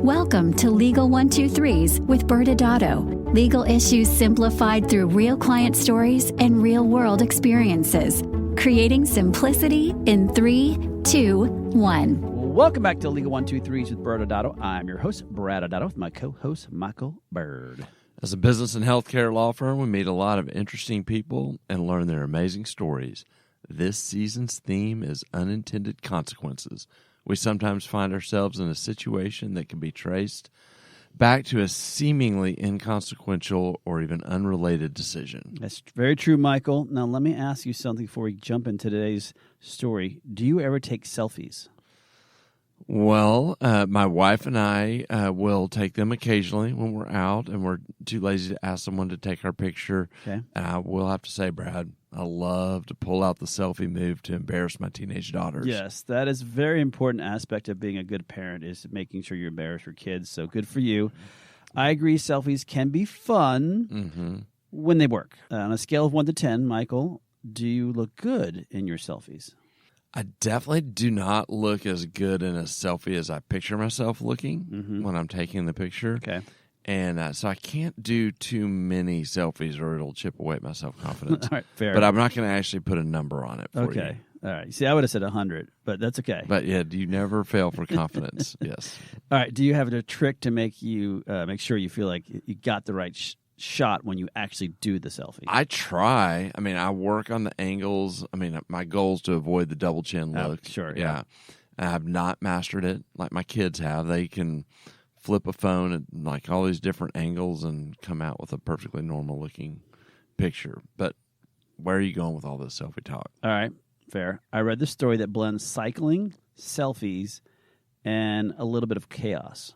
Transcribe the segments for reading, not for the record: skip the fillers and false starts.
Welcome to Legal 123s with ByrdAdatto. Legal issues simplified through real client stories and real-world experiences. Creating simplicity in 3, 2, 1. Welcome back to Legal 123s with ByrdAdatto. I'm your host, ByrdAdatto, with my co-host, Michael Byrd. As a business and healthcare law firm, we meet a lot of interesting people and learn their amazing stories. This season's theme is unintended consequences. We sometimes find ourselves in a situation that can be traced back to a seemingly inconsequential or even unrelated decision. That's very true, Michael. Now, let me ask you something before we jump into today's story. Do you ever take selfies? Well, my wife and I will take them occasionally when we're out and we're too lazy to ask someone to take our picture. Okay. And I will have to say, Brad, I love to pull out the selfie move to embarrass my teenage daughters. Yes, that is a very important aspect of being a good parent, is making sure you embarrass your kids. So good for you. I agree selfies can be fun when they work. On a scale of 1 to 10, Michael, do you look good in your selfies? I definitely do not look as good in a selfie as I picture myself looking when I'm taking the picture. Okay. And so I can't do too many selfies or it'll chip away at my self-confidence. All right, fair. But I'm not going to actually put a number on it for you. Okay. All right. See, I would have said 100, but that's okay. But yeah, you never fail for confidence. Yes. All right. Do you have a trick to make you make sure you feel like you got the right shot when you actually do the selfie? I try. I mean, I work on the angles. I mean, my goal is to avoid the double chin look. Sure. Yeah. I have not mastered it like my kids have. They can flip a phone at like all these different angles and come out with a perfectly normal looking picture. But where are you going with all this selfie talk? All right. Fair. I read the story that blends cycling, selfies, and a little bit of chaos.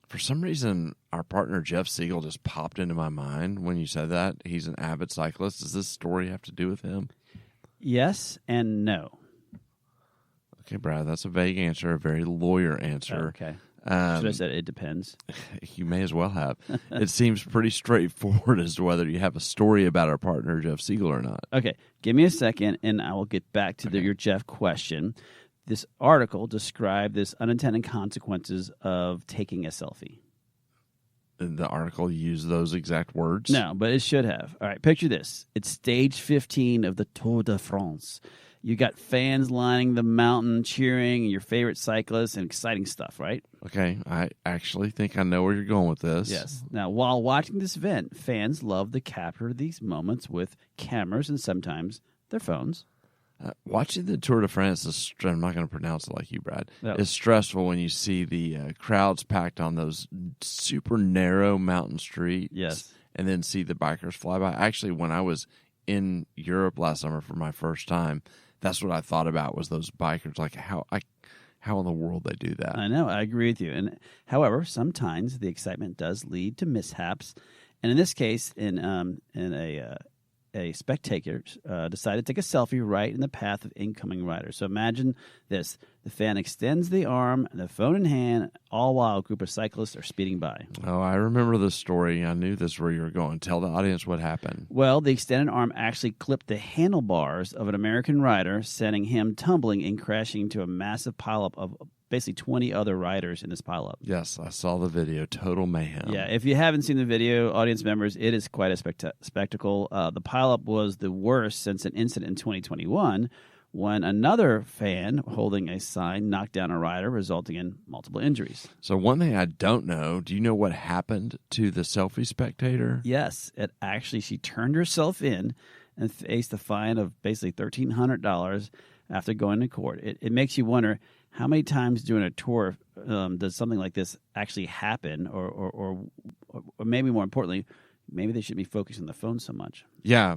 For some reason, our partner Jeff Siegel just popped into my mind when you said that. He's an avid cyclist. Does this story have to do with him? Yes and no. Okay, Brad, that's a vague answer, a very lawyer answer. Okay. Should I said it depends? You may as well have. It seems pretty straightforward as to whether you have a story about our partner Jeff Siegel or not. Okay. Give me a second, and I will get back to your Jeff question. This article described this unintended consequences of taking a selfie. The article used those exact words? No, but it should have. All right, picture this. It's stage 15 of the Tour de France. You got fans lining the mountain, cheering, your favorite cyclists, and exciting stuff, right? Okay, I actually think I know where you're going with this. Yes. Now, while watching this event, fans love to capture these moments with cameras and sometimes their phones. Watching the Tour de France is, I'm not going to pronounce it like you, Brad. No. It's stressful when you see the crowds packed on those super narrow mountain streets. Yes. And then see the bikers fly by. Actually, when I was in Europe last summer for my first time, that's what I thought about was those bikers. Like how in the world they do that. I know. I agree with you. And however, sometimes the excitement does lead to mishaps. And in this case, a spectator decided to take a selfie right in the path of incoming riders. So imagine this. The fan extends the arm, the phone in hand, all while a group of cyclists are speeding by. Oh, I remember this story. I knew this is where you were going. Tell the audience what happened. Well, the extended arm actually clipped the handlebars of an American rider, sending him tumbling and crashing into a massive pileup of basically 20 other riders in this pileup. Yes, I saw the video. Total mayhem. Yeah, if you haven't seen the video, audience members, it is quite a spectacle. The pileup was the worst since an incident in 2021 when another fan holding a sign knocked down a rider, resulting in multiple injuries. So one thing I don't know, do you know what happened to the selfie spectator? Yes, she turned herself in and faced a fine of basically $1,300 after going to court. It makes you wonder, how many times during a tour does something like this actually happen, or maybe more importantly, maybe they shouldn't be focused on the phone so much. Yeah.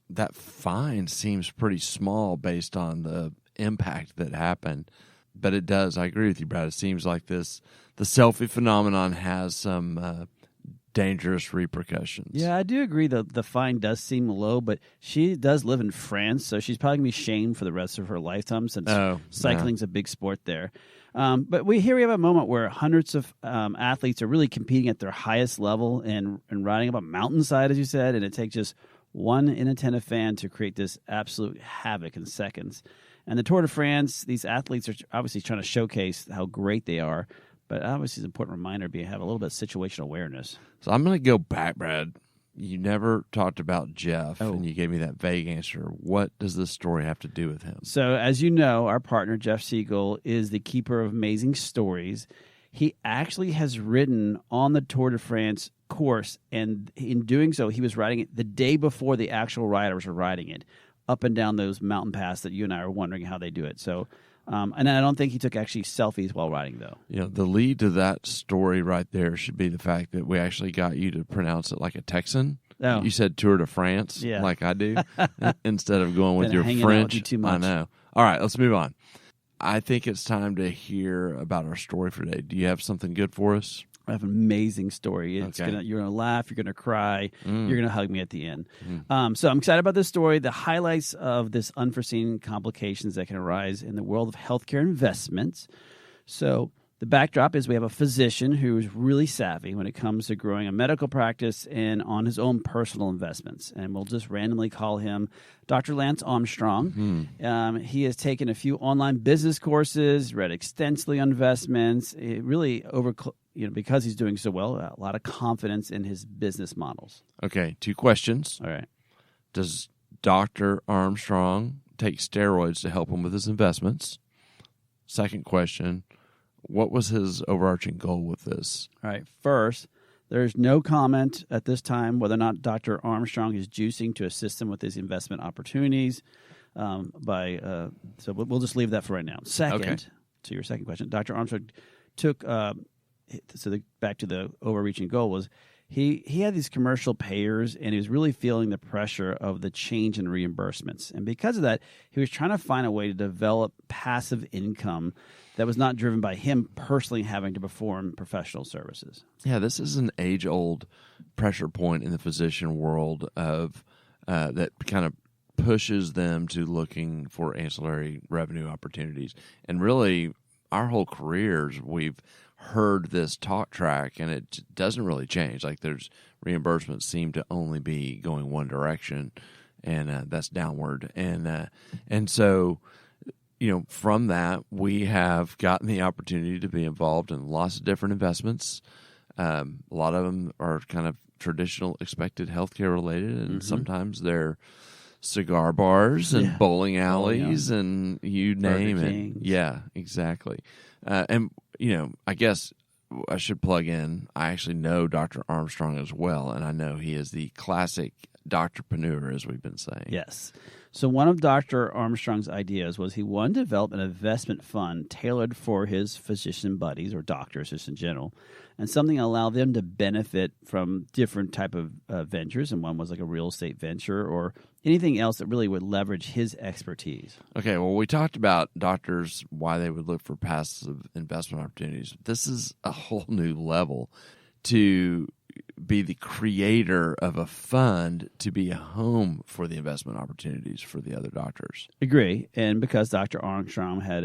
That fine seems pretty small based on the impact that happened. But it does. I agree with you, Brad. It seems like the selfie phenomenon has some dangerous repercussions. Yeah, I do agree that the fine does seem low, but she does live in France, so she's probably going to be shamed for the rest of her lifetime since cycling's a big sport there. But here we have a moment where hundreds of athletes are really competing at their highest level and riding up a mountainside, as you said, and it takes just one inattentive fan to create this absolute havoc in seconds. And the Tour de France, these athletes are obviously trying to showcase how great they are, but obviously it's an important reminder to have a little bit of situational awareness. So I'm going to go back, Brad. You never talked about Jeff, and you gave me that vague answer. What does this story have to do with him? So, as you know, our partner, Jeff Siegel, is the keeper of amazing stories. He actually has ridden on the Tour de France course, and in doing so, he was riding it the day before the actual riders were riding it, up and down those mountain paths that you and I are wondering how they do it. So, and I don't think he took actually selfies while riding, though. You know, the lead to that story right there should be the fact that we actually got you to pronounce it like a Texan. Oh. You said Tour de France, like I do, instead of going with your French. With you too much. I know. All right, let's move on. I think it's time to hear about our story for today. Do you have something good for us? I have an amazing story. You're gonna laugh. You're gonna cry. You're gonna hug me at the end. So I'm excited about this story. The highlights of this unforeseen complications that can arise in the world of healthcare investments. So the backdrop is we have a physician who is really savvy when it comes to growing a medical practice and on his own personal investments. And we'll just randomly call him Dr. Lance Armstrong. He has taken a few online business courses, read extensively on investments. It really because he's doing so well, a lot of confidence in his business models. Okay, 2 questions. All right. Does Dr. Armstrong take steroids to help him with his investments? Second question, what was his overarching goal with this? All right. First, there's no comment at this time whether or not Dr. Armstrong is juicing to assist him with his investment opportunities. So we'll just leave that for right now. Second, to your second question, Dr. Armstrong took back to the overreaching goal was he had these commercial payers, and he was really feeling the pressure of the change in reimbursements. And because of that, he was trying to find a way to develop passive income that was not driven by him personally having to perform professional services. Yeah, this is an age-old pressure point in the physician world of that kind of pushes them to looking for ancillary revenue opportunities. And really, our whole careers, we've heard this talk track, and it doesn't really change. Like, there's reimbursements seem to only be going one direction, and that's downward. And so, from that, we have gotten the opportunity to be involved in lots of different investments. A lot of them are kind of traditional expected healthcare related, and sometimes they're cigar bars and bowling alleys and you name it. Yeah, exactly. And, I guess I should plug in, I actually know Dr. Armstrong as well, and I know he is the classic doctorpreneur, as we've been saying. Yes. So one of Dr. Armstrong's ideas was he wanted to develop an investment fund tailored for his physician buddies, or doctors just in general, and something that allowed them to benefit from different type of ventures. And one was like a real estate venture or anything else that really would leverage his expertise. Okay, well, we talked about doctors, why they would look for passive investment opportunities. This is a whole new level to be the creator of a fund to be a home for the investment opportunities for the other doctors. Agree. And because Dr. Armstrong had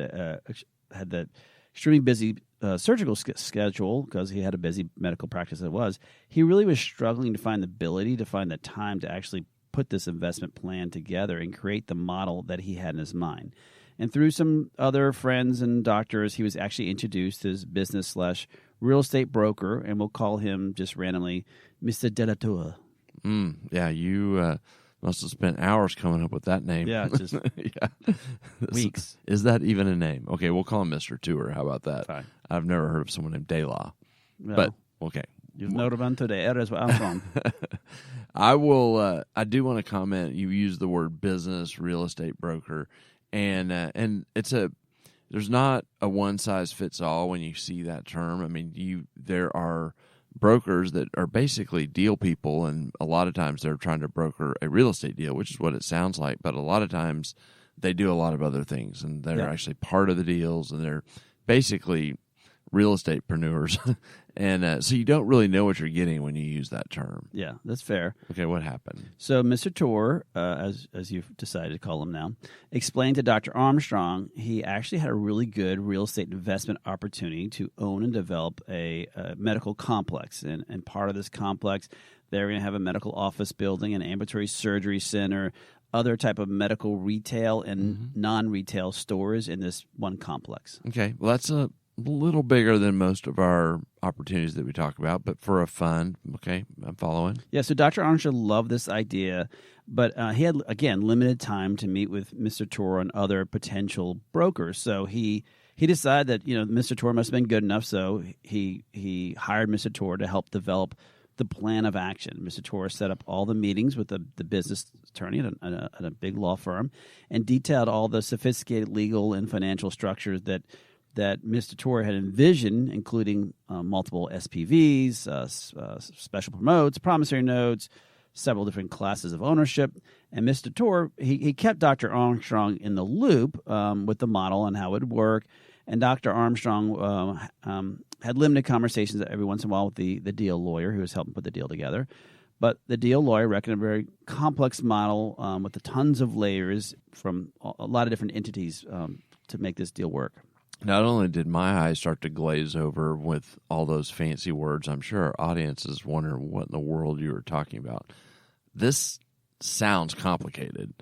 that extremely busy surgical schedule, because he had a busy medical practice it was, he really was struggling to find the ability to find the time to actually put this investment plan together and create the model that he had in his mind. And through some other friends and doctors, he was actually introduced as business/real estate broker, and we'll call him just randomly Mr. ByrdAdatto. Yeah, you must have spent hours coming up with that name. Yeah, just weeks. Is that even a name? Okay, we'll call him Mr. Tour. How about that? Fine. I've never heard of someone named Dela. No. But, okay. You've noted on today. That is where I'm from. I will. I do want to comment. You used the word business, real estate broker, and there's not a one size fits all when you see that term. I mean, there are brokers that are basically deal people, and a lot of times they're trying to broker a real estate deal, which is what it sounds like. But a lot of times they do a lot of other things, and they're actually part of the deals, and they're basically real estate-preneurs. And so you don't really know what you're getting when you use that term. Yeah, that's fair. Okay, what happened? So Mr. Tour, as you've decided to call him now, explained to Dr. Armstrong he actually had a really good real estate investment opportunity to own and develop a medical complex. And part of this complex, they're going to have a medical office building, an ambulatory surgery center, other type of medical retail and non-retail stores in this one complex. Okay, well, that's a little bigger than most of our opportunities that we talk about, but for a fund, okay, I'm following. Yeah, so Dr. Armstrong loved this idea, but he had, again, limited time to meet with Mr. Tor and other potential brokers. So he decided that, Mr. Tor must have been good enough, so he hired Mr. Tor to help develop the plan of action. Mr. Tor set up all the meetings with the business attorney at a big law firm and detailed all the sophisticated legal and financial structures that Mr. Tor had envisioned, including multiple SPVs, special promotes, promissory notes, several different classes of ownership. And Mr. Tor, he kept Dr. Armstrong in the loop with the model and how it would work. And Dr. Armstrong had limited conversations every once in a while with the deal lawyer who was helping put the deal together. But the deal lawyer reckoned a very complex model with tons of layers from a lot of different entities to make this deal work. Not only did my eyes start to glaze over with all those fancy words, I'm sure our audience is wondering what in the world you were talking about. This sounds complicated.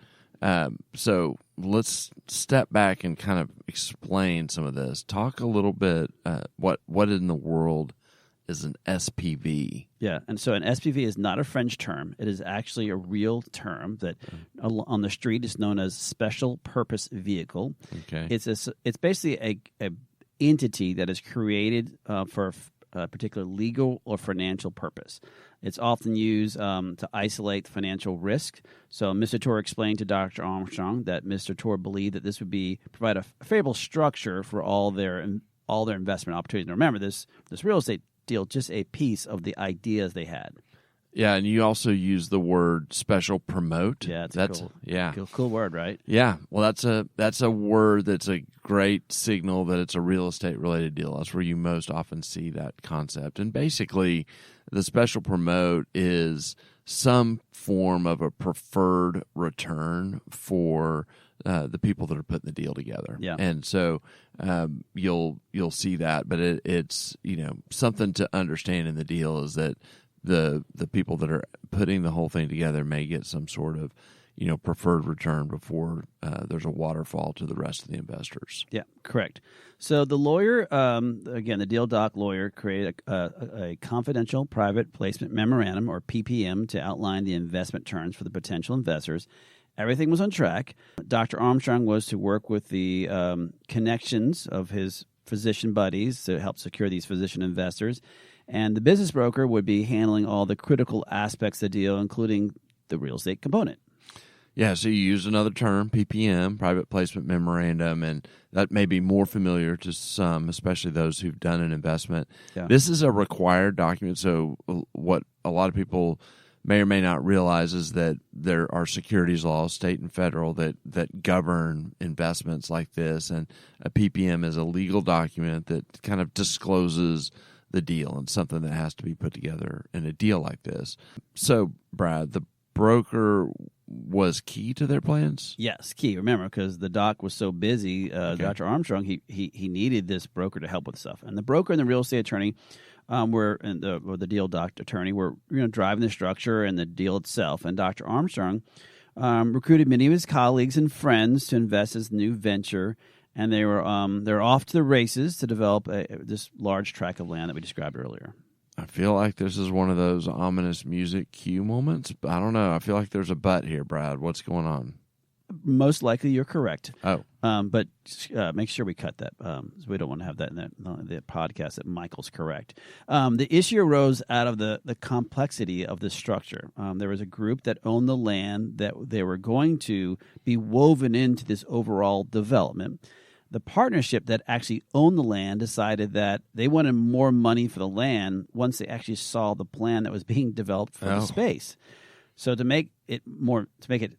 So let's step back and kind of explain some of this. Talk a little bit, what in the world is an SPV? Yeah, and so an SPV is not a French term. It is actually a real term that on the street is known as special purpose vehicle. Okay, it's basically a entity that is created for a particular legal or financial purpose. It's often used to isolate financial risk. So Mr. Tor explained to Dr. Armstrong that Mr. Tor believed that this would provide a favorable structure for all their investment opportunities. Now remember, this real estate deal just a piece of the ideas they had. Yeah, and you also use the word special promote. Yeah, that's cool word, right? Yeah, well, that's a word that's a great signal that it's a real estate related deal. That's where you most often see that concept. And basically, the special promote is some form of a preferred return for the people that are putting the deal together. Yeah, and so you'll see that, but it's something to understand in the deal is that the people that are putting the whole thing together may get some sort of preferred return before there's a waterfall to the rest of the investors. Yeah, correct. So the lawyer, again, the deal doc lawyer, created a confidential private placement memorandum, or PPM, to outline the investment terms for the potential investors. Everything was on track. Dr. Armstrong was to work with the connections of his physician buddies to help secure these physician investors. And the business broker would be handling all the critical aspects of the deal, including the real estate component. Yeah, so you use another term, PPM, private placement memorandum, and that may be more familiar to some, especially those who've done an investment. Yeah. This is a required document, so what a lot of people may or may not realize is that there are securities laws, state and federal, that govern investments like this, and a PPM is a legal document that kind of discloses the deal and something that has to be put together in a deal like this. So, Brad, the broker was key to their plans? Yes, key. Remember, because the doc was so busy, Dr. Armstrong, he needed this broker to help with stuff. And the broker and the real estate attorney the deal doc attorney were driving the structure and the deal itself. And Dr. Armstrong recruited many of his colleagues and friends to invest in his new venture. And they were off to the races to develop this large tract of land that we described earlier. I feel like this is one of those ominous music cue moments. But I don't know. I feel like there's a but here, Brad. What's going on? Most likely you're correct. Oh. But make sure we cut that. We don't want to have that in the podcast that Michael's correct. The issue arose out of the complexity of the structure. There was a group that owned the land that they were going to be woven into this overall development. The partnership that actually owned the land decided that they wanted more money for the land once they actually saw the plan that was being developed for the space. So to make it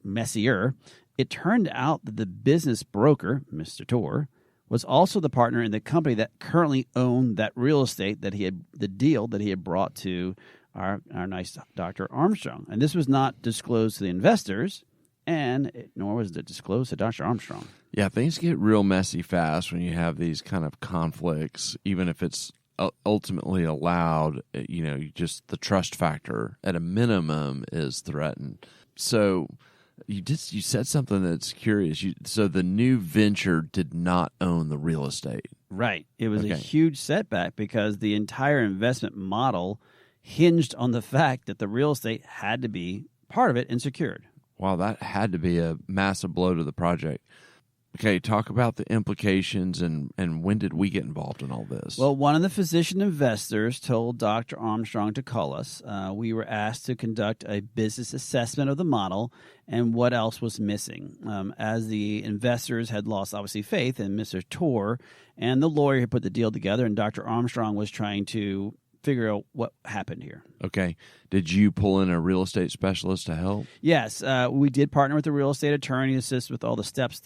messier, it turned out that the business broker, Mr. Tor, was also the partner in the company that currently owned that real estate the deal that he had brought to our nice Dr. Armstrong. And this was not disclosed to the investors, nor was it disclosed to Dr. Armstrong. Yeah, things get real messy fast when you have these kind of conflicts, even if it's ultimately allowed. Just the trust factor at a minimum is threatened. So You said something that's curious. So the new venture did not own the real estate. Right. It was Okay. a huge setback because the entire investment model hinged on the fact that the real estate had to be part of it and secured. Wow, that had to be a massive blow to the project. Okay, talk about the implications and when did we get involved in all this? Well, one of the physician investors told Dr. Armstrong to call us. We were asked to conduct a business assessment of the model and what else was missing. As the investors had lost, obviously, faith in Mr. Torr and the lawyer who put the deal together, and Dr. Armstrong was trying to figure out what happened here. Okay. Did you pull in a real estate specialist to help? Yes, we did partner with a real estate attorney to assist with all the steps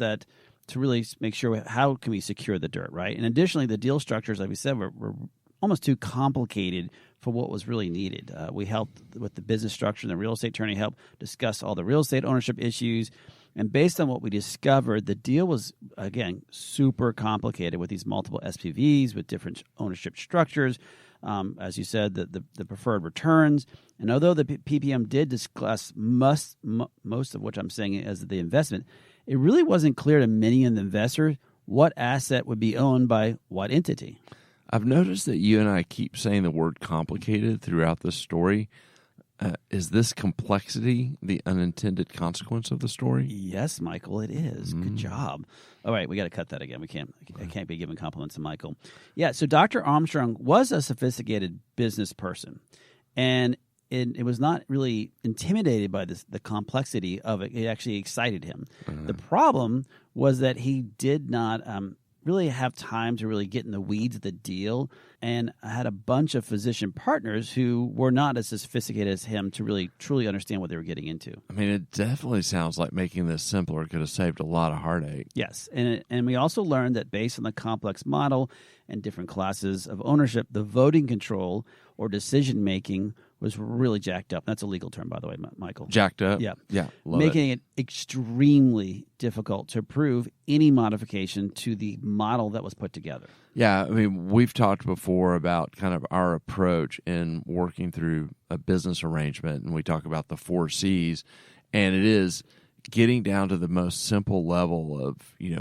to really make sure how can we secure the dirt, right? And additionally, the deal structures, like we said, were almost too complicated for what was really needed. We helped with the business structure, and the real estate attorney helped discuss all the real estate ownership issues. And based on what we discovered, the deal was, again, super complicated with these multiple SPVs with different ownership structures. As you said, the preferred returns. And although the PPM did discuss most of what I'm saying as the investment, it really wasn't clear to many of the investors what asset would be owned by what entity. I've noticed that you and I keep saying the word complicated throughout this story. Is this complexity the unintended consequence of the story? Yes, Michael, it is. Good job. All right, we got to cut that again. I can't be giving compliments to Michael. Yeah, so Dr. Armstrong was a sophisticated business person, and it was not really intimidated by the complexity of it. It actually excited him. The problem was that he did not really have time to really get in the weeds of the deal, and had a bunch of physician partners who were not as sophisticated as him to really truly understand what they were getting into. I mean, it definitely sounds like making this simpler could have saved a lot of heartache. Yes, and we also learned that based on the complex model and different classes of ownership, the voting control or decision making was really jacked up. That's a legal term, by the way, Michael. Jacked up? Yeah. Yeah. Making it extremely difficult to approve any modification to the model that was put together. Yeah, I mean, we've talked before about kind of our approach in working through a business arrangement, and we talk about the 4 C's, and it is getting down to the most simple level of, you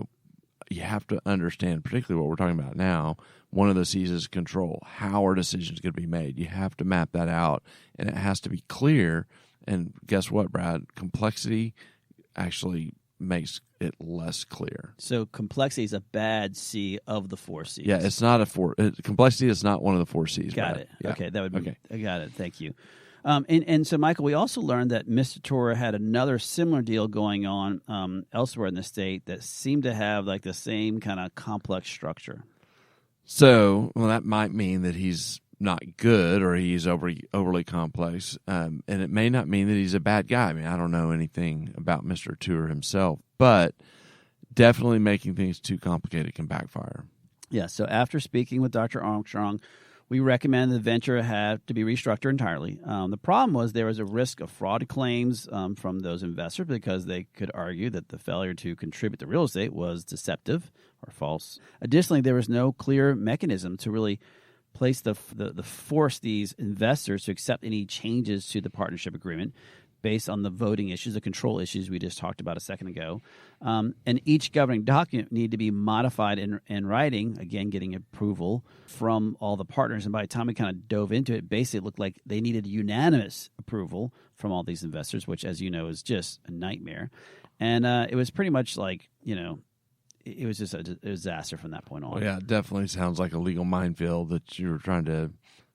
have to understand, particularly what we're talking about now, one of the C's is control. How are decisions going to be made? You have to map that out, and it has to be clear. And guess what, Brad? Complexity actually makes it less clear. So complexity is a bad C of the 4 C's. Yeah, it's not a 4. Complexity is not one of the 4 C's. Got Brad. it. Yeah. Okay, that would be. Okay. I got it. Thank you. And so, Michael, we also learned that Mr. Torr had another similar deal going on elsewhere in the state that seemed to have like the same kind of complex structure. So, well, that might mean that he's not good or he's overly complex, and it may not mean that he's a bad guy. I mean, I don't know anything about Mr. Torr himself, but definitely making things too complicated can backfire. Yeah, so after speaking with Dr. Armstrong, we recommend the venture have to be restructured entirely. The problem was there was a risk of fraud claims from those investors because they could argue that the failure to contribute to real estate was deceptive or false. Additionally, there was no clear mechanism to really place the force these investors to accept any changes to the partnership agreement based on the voting issues, the control issues we just talked about a second ago. And each governing document needed to be modified in writing, again, getting approval from all the partners. And by the time we kind of dove into it, basically it looked like they needed unanimous approval from all these investors, which, as you know, is just a nightmare. And it was pretty much like, it was just a disaster from that point on. Well, yeah, it definitely sounds like a legal minefield that you're trying to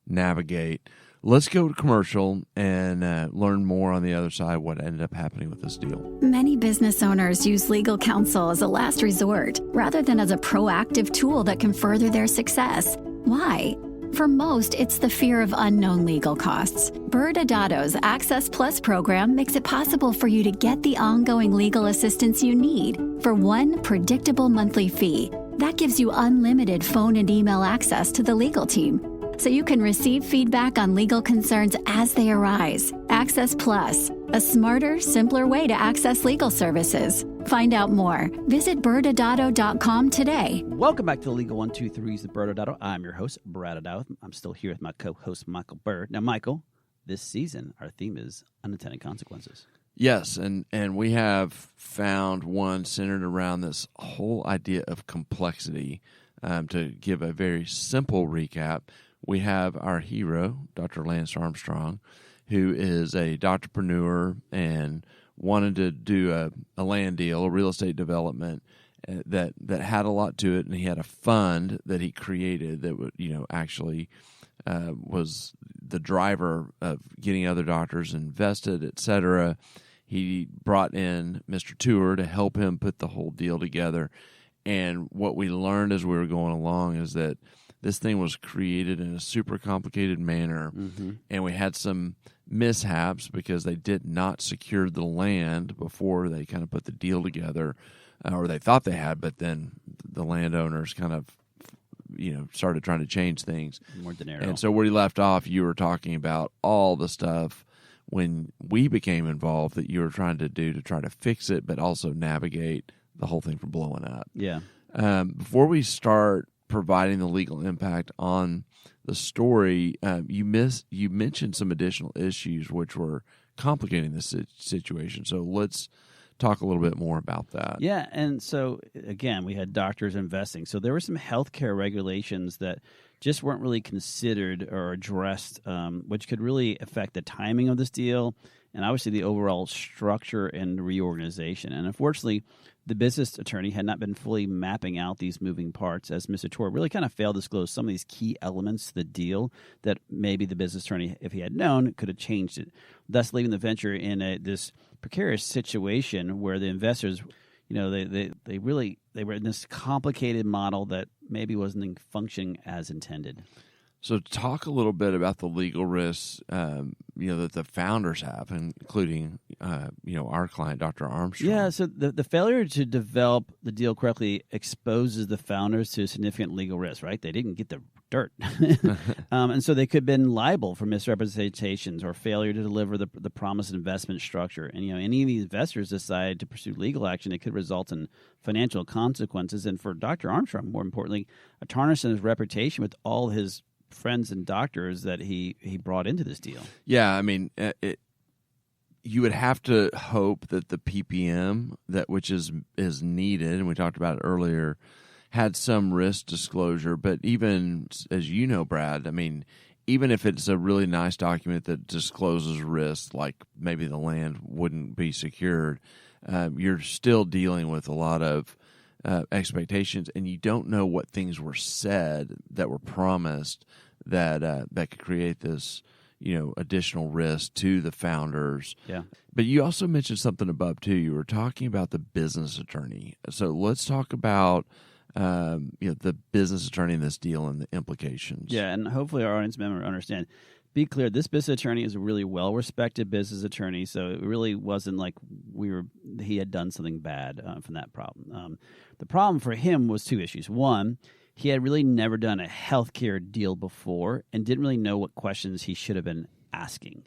navigate. Let's go to commercial and learn more on the other side what ended up happening with this deal. Many business owners use legal counsel as a last resort rather than as a proactive tool that can further their success. Why? For most, it's the fear of unknown legal costs. ByrdAdatto's Access Plus program makes it possible for you to get the ongoing legal assistance you need for one predictable monthly fee. That gives you unlimited phone and email access to the legal team, so you can receive feedback on legal concerns as they arise. Access Plus, a smarter, simpler way to access legal services. Find out more. Visit ByrdAdatto.com today. Welcome back to the Legal 123s with ByrdAdatto. I'm your host, ByrdAdatto. I'm still here with my co-host, Michael Byrd. Now, Michael, this season, our theme is unintended consequences. Yes, and we have found one centered around this whole idea of complexity. To give a very simple recap, we have our hero, Dr. Lance Armstrong, who is a doctorpreneur and wanted to do a land deal, a real estate development that had a lot to it, and he had a fund that he created that would, actually was the driver of getting other doctors invested, et cetera. He brought in Mr. Tour to help him put the whole deal together. And what we learned as we were going along is that this thing was created in a super complicated manner, and we had some mishaps because they did not secure the land before they kind of put the deal together, or they thought they had, but then the landowners kind of started trying to change things. More dinero. And so where you left off, you were talking about all the stuff when we became involved that you were trying to do to try to fix it, but also navigate the whole thing from blowing up. Yeah. Before we start providing the legal impact on the story, you mentioned some additional issues which were complicating this situation. So let's talk a little bit more about that. Yeah, and so again, we had doctors investing. So there were some healthcare regulations that just weren't really considered or addressed, which could really affect the timing of this deal and obviously the overall structure and reorganization. And unfortunately, the business attorney had not been fully mapping out these moving parts, as Mr. Tor really kind of failed to disclose some of these key elements to the deal that maybe the business attorney, if he had known, could have changed it, thus leaving the venture in this precarious situation where the investors, they were in this complicated model that maybe wasn't functioning as intended. So talk a little bit about the legal risks, that the founders have, including, our client, Dr. Armstrong. Yeah, so the failure to develop the deal correctly exposes the founders to significant legal risk, right? They didn't get the dirt. And so they could have been liable for misrepresentations or failure to deliver the promised investment structure. And, any of these investors decide to pursue legal action, it could result in financial consequences. And for Dr. Armstrong, more importantly, a tarnish in his reputation with all his friends and doctors that he brought into this deal. Yeah, I mean, you would have to hope that the PPM which is needed, and we talked about it earlier, had some risk disclosure. But even as you know, Brad, I mean, even if it's a really nice document that discloses risk, like maybe the land wouldn't be secured, you're still dealing with a lot of expectations, and you don't know what things were said that were promised that could create this, additional risk to the founders. Yeah. But you also mentioned something above too. You were talking about the business attorney. So let's talk about the business attorney in this deal and the implications. Yeah, and hopefully our audience member understand. Be clear, this business attorney is a really well-respected business attorney, so it really wasn't like he had done something bad from that problem. The problem for him was two issues. One, he had really never done a healthcare deal before and didn't really know what questions he should have been asking,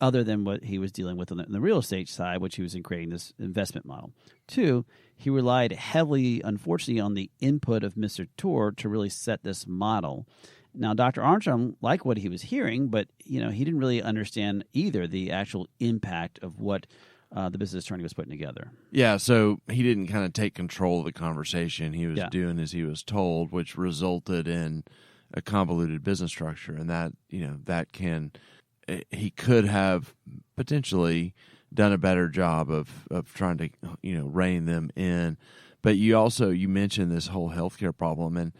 other than what he was dealing with on the real estate side, which he was in creating this investment model. Two, he relied heavily, unfortunately, on the input of Mr. Tor to really set this model. Now, Dr. Armstrong liked what he was hearing, but he didn't really understand either the actual impact of what the business attorney was putting together. Yeah, so he didn't kind of take control of the conversation. He was doing as he was told, which resulted in a convoluted business structure, and that he could have potentially done a better job of trying to rein them in. But you mentioned this whole healthcare problem, and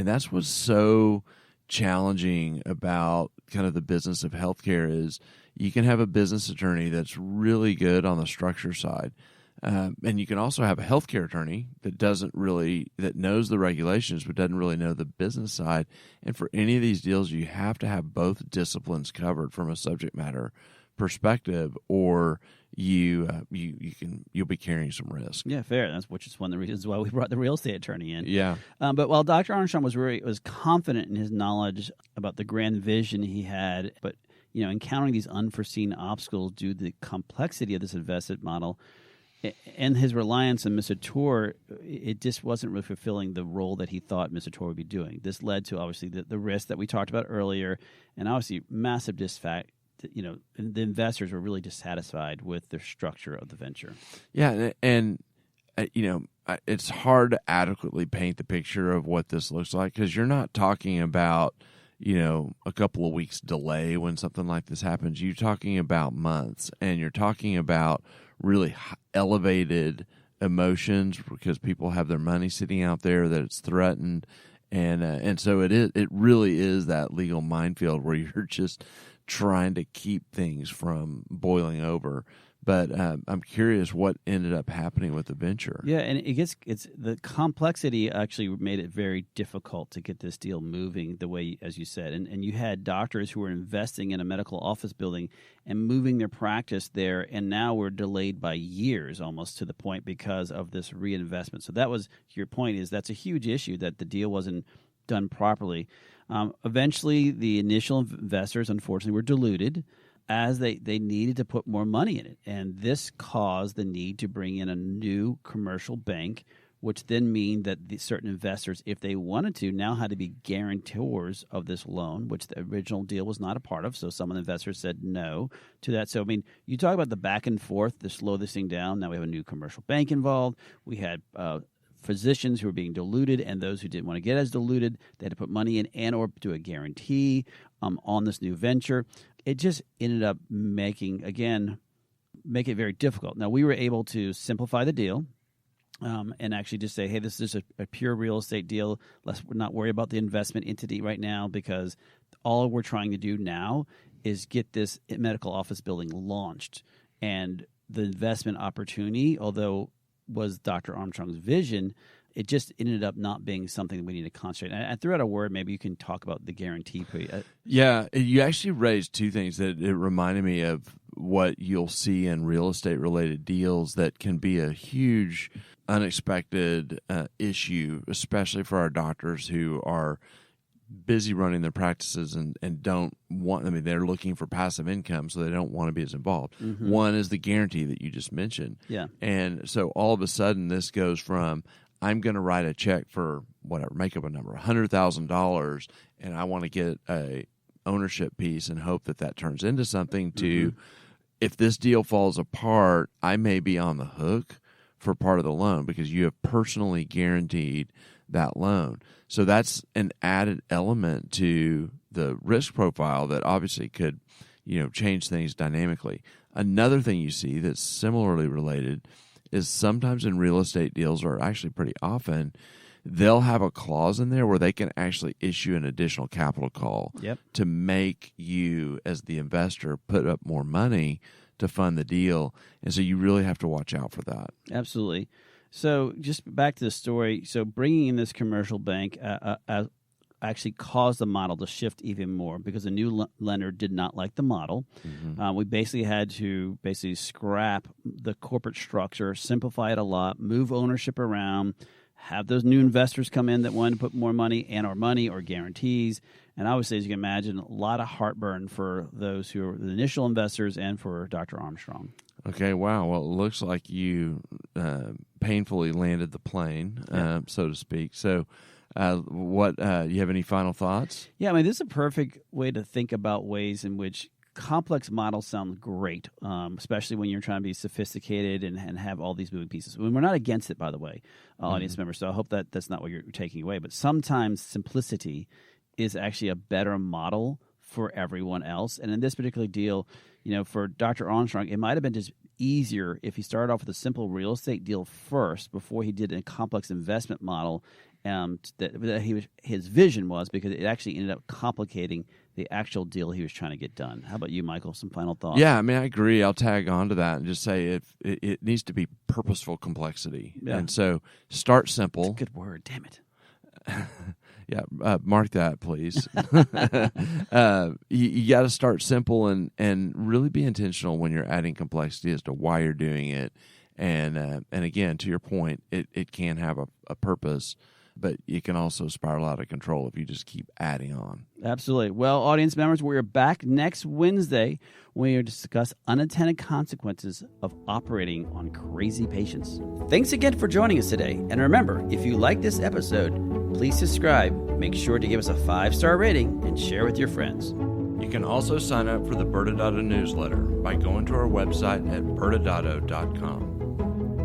that's what's so challenging about kind of the business of healthcare is you can have a business attorney that's really good on the structure side, and you can also have a healthcare attorney that knows the regulations but doesn't really know the business side. And for any of these deals, you have to have both disciplines covered from a subject matter perspective, or you'll be carrying some risk. Yeah, fair. Which is one of the reasons why we brought the real estate attorney in. Yeah. But while Dr. Armstrong was confident in his knowledge about the grand vision he had, but encountering these unforeseen obstacles due to the complexity of this investment model and his reliance on Mr. Tor, it just wasn't really fulfilling the role that he thought Mr. Tor would be doing. This led to, obviously, the risk that we talked about earlier, and obviously massive the investors were really dissatisfied with the structure of the venture. Yeah, and it's hard to adequately paint the picture of what this looks like because you're not talking about a couple of weeks delay when something like this happens. You're talking about months, and you're talking about really elevated emotions because people have their money sitting out there that it's threatened, and so it really is that legal minefield where you're just trying to keep things from boiling over. But I'm curious what ended up happening with the venture. Yeah, and it's the complexity actually made it very difficult to get this deal moving the way, as you said. And you had doctors who were investing in a medical office building and moving their practice there, and now we're delayed by years almost to the point because of this reinvestment. So that was your point, is that's a huge issue that the deal wasn't done properly. Eventually, the initial investors, unfortunately, were diluted, as they needed to put more money in it. And this caused the need to bring in a new commercial bank, which then mean that the certain investors, if they wanted to, now had to be guarantors of this loan, which the original deal was not a part of. So some of the investors said no to that. So, you talk about the back and forth to slow this thing down. Now we have a new commercial bank involved. We had physicians who were being diluted, and those who didn't want to get as diluted, they had to put money in and or do a guarantee on this new venture. It just ended up make it very difficult. Now, we were able to simplify the deal and actually just say, hey, this is a pure real estate deal. Let's not worry about the investment entity right now, because all we're trying to do now is get this medical office building launched. And the investment opportunity, although was Dr. Armstrong's vision, it just ended up not being something that we need to concentrate. And I threw out a word. Maybe you can talk about the guarantee. Yeah, you actually raised two things that it reminded me of what you'll see in real estate-related deals that can be a huge, unexpected issue, especially for our doctors who are busy running their practices and don't want, they're looking for passive income, so they don't want to be as involved. Mm-hmm. One is the guarantee that you just mentioned. Yeah. And so all of a sudden this goes from, I'm going to write a check for whatever, make up a number, $100,000, and I want to get a ownership piece and hope that turns into something to, if this deal falls apart, I may be on the hook for part of the loan because you have personally guaranteed that loan. So that's an added element to the risk profile that obviously could, change things dynamically. Another thing you see that's similarly related is sometimes in real estate deals, or actually pretty often, they'll have a clause in there where they can actually issue an additional capital call to make you, as the investor, put up more money to fund the deal. And so you really have to watch out for that. Absolutely. So just back to the story. So bringing in this commercial bank actually caused the model to shift even more because the new lender did not like the model. Mm-hmm. We basically had to scrap the corporate structure, simplify it a lot, move ownership around, have those new investors come in that wanted to put more money or guarantees. And obviously, as you can imagine, a lot of heartburn for those who are the initial investors and for Dr. Armstrong. Okay, wow. Well, it looks like you painfully landed the plane, so to speak. So you have any final thoughts? Yeah, this is a perfect way to think about ways in which complex models sound great, especially when you're trying to be sophisticated and have all these moving pieces. We're not against it, by the way, audience members, so I hope that's not what you're taking away. But sometimes simplicity is actually a better model for everyone else. And in this particular deal, for Dr. Armstrong, it might have been just easier if he started off with a simple real estate deal first before he did a complex investment model. His vision was, because it actually ended up complicating the actual deal he was trying to get done. How about you, Michael? Some final thoughts? Yeah, I agree. I'll tag on to that and just say it needs to be purposeful complexity. Yeah. And so start simple. That's a good word. Damn it. Yeah, mark that, please. You got to start simple and really be intentional when you're adding complexity as to why you're doing it. And again, to your point, it can have a purpose, but it can also spiral out of control if you just keep adding on. Absolutely. Well, audience members, we're back next Wednesday when we discuss unintended consequences of operating on crazy patients. Thanks again for joining us today. And remember, if you like this episode, please subscribe, make sure to give us a 5-star rating, and share with your friends. You can also sign up for the ByrdAdatto newsletter by going to our website at ByrdAdatto.com.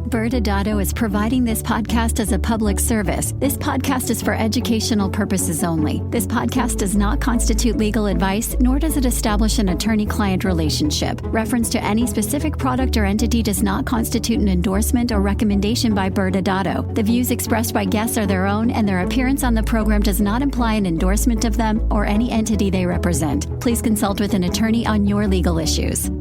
ByrdAdatto is providing this podcast as a public service. This podcast is for educational purposes only. This podcast does not constitute legal advice, nor does it establish an attorney-client relationship. Reference to any specific product or entity does not constitute an endorsement or recommendation by ByrdAdatto. The views expressed by guests are their own, and their appearance on the program does not imply an endorsement of them or any entity they represent. Please consult with an attorney on your legal issues.